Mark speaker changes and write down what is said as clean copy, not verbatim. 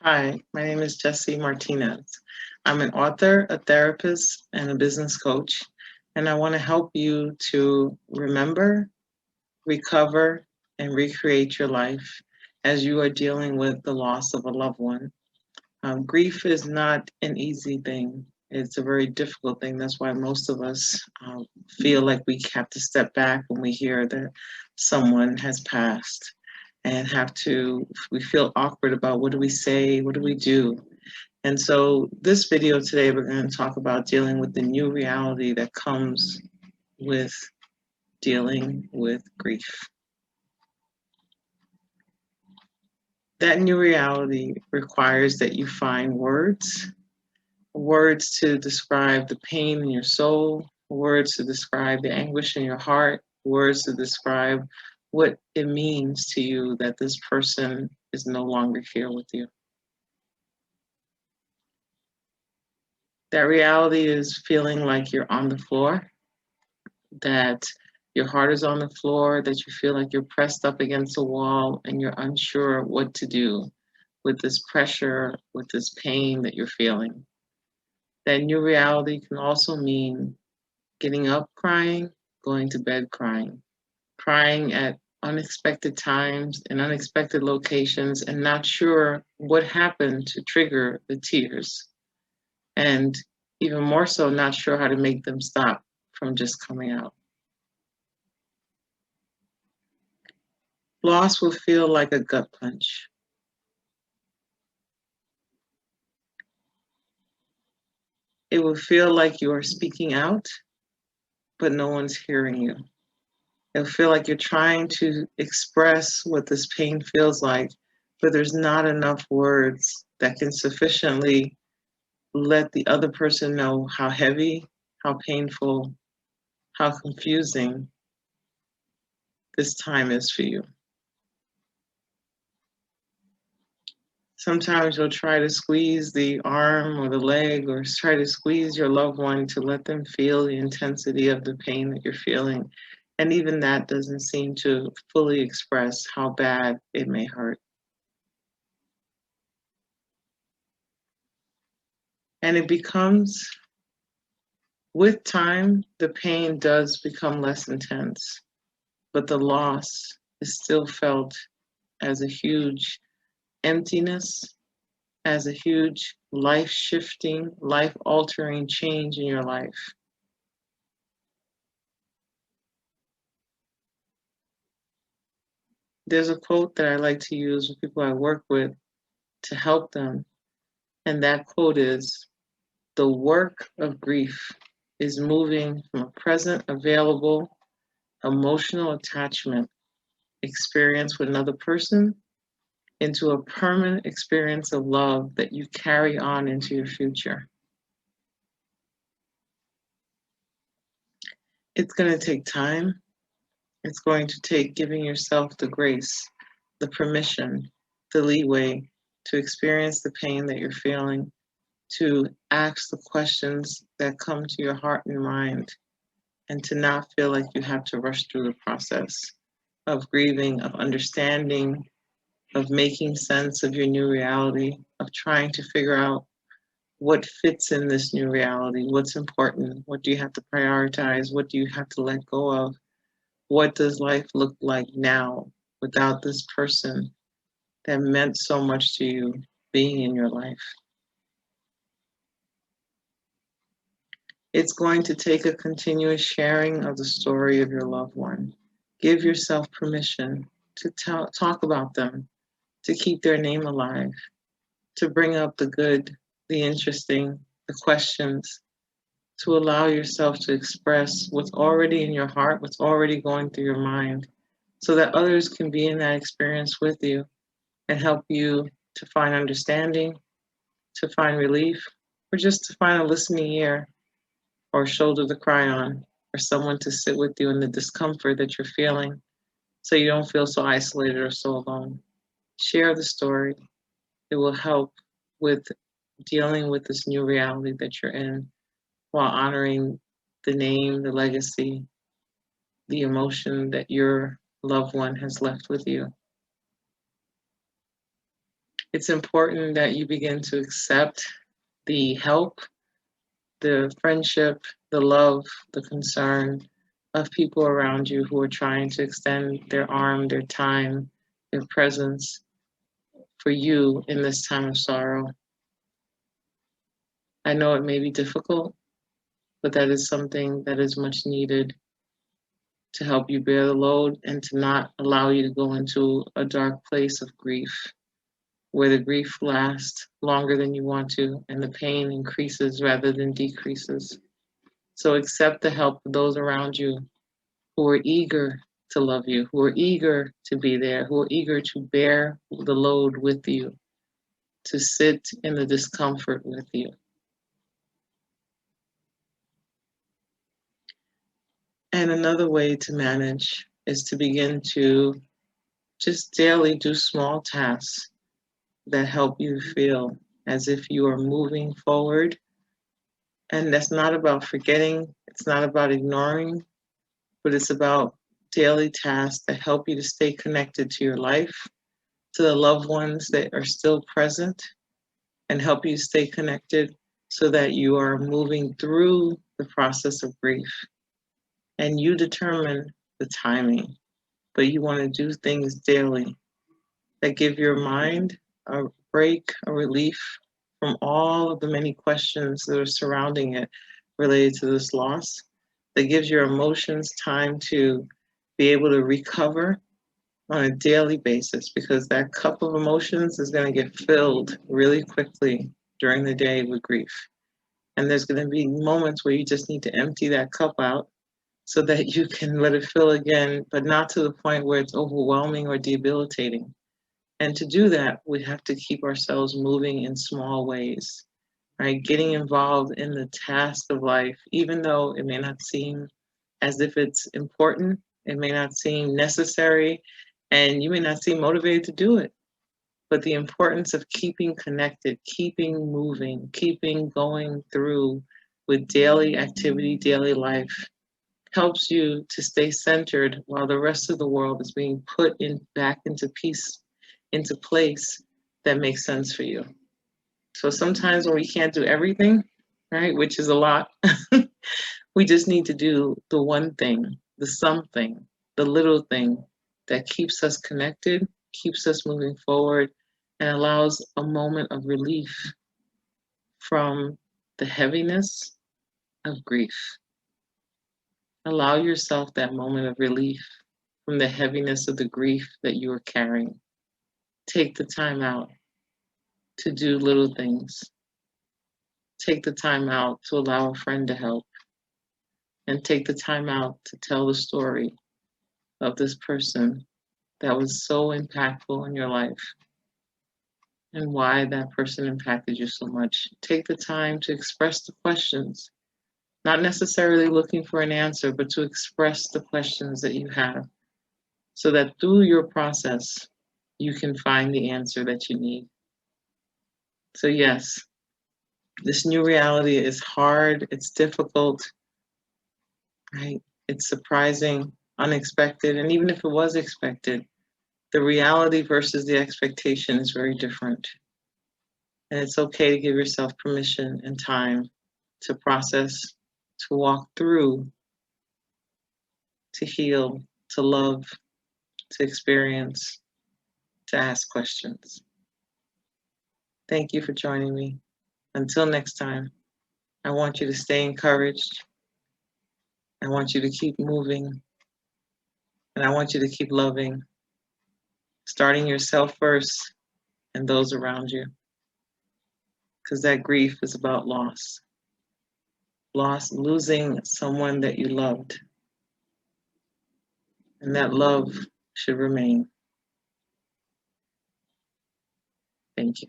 Speaker 1: Hi, my name is Gessy Martinez. I'm an author, a therapist, and a business coach, and I want to help you to remember, recover, and recreate your life as you are dealing with the loss of a loved one. Grief is not an easy thing. It's a very difficult thing. That's why most of us feel like we have to step back when we hear that someone has passed and we feel awkward about what do we say, what do we do. And so this video today, we're going to talk about dealing with the new reality that comes with dealing with grief. That new reality requires that you find words to describe the pain in your soul, words to describe the anguish in your heart, words to describe what it means to you that this person is no longer here with you. That reality is feeling like you're on the floor, that your heart is on the floor, that you feel like you're pressed up against a wall and you're unsure what to do with this pressure, with this pain that you're feeling. That new reality can also mean getting up crying, going to bed crying, crying at unexpected times in unexpected locations and not sure what happened to trigger the tears. And even more so, not sure how to make them stop from just coming out. Loss will feel like a gut punch. It will feel like you are speaking out, but no one's hearing you. It'll feel like you're trying to express what this pain feels like, but there's not enough words that can sufficiently let the other person know how heavy, how painful, how confusing this time is for you. Sometimes you'll try to squeeze the arm or the leg or try to squeeze your loved one to let them feel the intensity of the pain that you're feeling. And even that doesn't seem to fully express how bad it may hurt. And it becomes, with time, the pain does become less intense, but the loss is still felt as a huge emptiness, as a huge life shifting, life altering change in your life. There's a quote that I like to use with people I work with to help them, and that quote is, "The work of grief is moving from a present available emotional attachment experience with another person into a permanent experience of love that you carry on into your future." It's going to take time. It's going to take giving yourself the grace, the permission, the leeway to experience the pain that you're feeling, to ask the questions that come to your heart and mind, and to not feel like you have to rush through the process of grieving, of understanding, of making sense of your new reality, of trying to figure out what fits in this new reality, what's important, what do you have to prioritize, what do you have to let go of, what does life look like now without this person that meant so much to you being in your life. It's going to take a continuous sharing of the story of your loved one. Give yourself permission to talk about them, to keep their name alive, to bring up the good, the interesting, the questions, to allow yourself to express what's already in your heart, what's already going through your mind, so that others can be in that experience with you and help you to find understanding, to find relief, or just to find a listening ear or a shoulder to cry on, or someone to sit with you in the discomfort that you're feeling so you don't feel so isolated or so alone. Share the story. It will help with dealing with this new reality that you're in while honoring the name, the legacy, the emotion that your loved one has left with you. It's important that you begin to accept the help, the friendship, the love, the concern of people around you who are trying to extend their arm, their time, their presence for you in this time of sorrow. I know it may be difficult, but that is something that is much needed to help you bear the load and to not allow you to go into a dark place of grief where the grief lasts longer than you want to and the pain increases rather than decreases. So accept the help of those around you who are eager to love you, who are eager to be there, who are eager to bear the load with you, to sit in the discomfort with you. And another way to manage is to begin to just daily do small tasks that help you feel as if you are moving forward. And that's not about forgetting, it's not about ignoring, but it's about daily tasks that help you to stay connected to your life, to the loved ones that are still present, and help you stay connected so that you are moving through the process of grief. And you determine the timing, but you want to do things daily that give your mind a break, a relief from all of the many questions that are surrounding it related to this loss, that gives your emotions time to be able to recover on a daily basis, because that cup of emotions is going to get filled really quickly during the day with grief. And there's going to be moments where you just need to empty that cup out so that you can let it fill again, but not to the point where it's overwhelming or debilitating. And to do that, we have to keep ourselves moving in small ways, right? Getting involved in the task of life, even though it may not seem as if it's important, it may not seem necessary, and you may not seem motivated to do it. But the importance of keeping connected, keeping moving, keeping going through with daily activity, daily life, helps you to stay centered while the rest of the world is being put in back into peace, into place that makes sense for you. So sometimes when we can't do everything, right, which is a lot, we just need to do the one thing, the something, the little thing that keeps us connected, keeps us moving forward, and allows a moment of relief from the heaviness of grief. Allow yourself that moment of relief from the heaviness of the grief that you are carrying. Take the time out to do little things. Take the time out to allow a friend to help. And take the time out to tell the story of this person that was so impactful in your life and why that person impacted you so much. Take the time to express the questions, not necessarily looking for an answer, but to express the questions that you have so that through your process, you can find the answer that you need. So, yes, this new reality is hard, it's difficult, right? It's surprising, unexpected, and even if it was expected, the reality versus the expectation is very different. And it's okay to give yourself permission and time to process, to walk through, to heal, to love, to experience, to ask questions. Thank you for joining me. Until next time, I want you to stay encouraged. I want you to keep moving. And I want you to keep loving, starting yourself first and those around you. Because that grief is about loss. Loss, losing someone that you loved. And that love should remain. Thank you.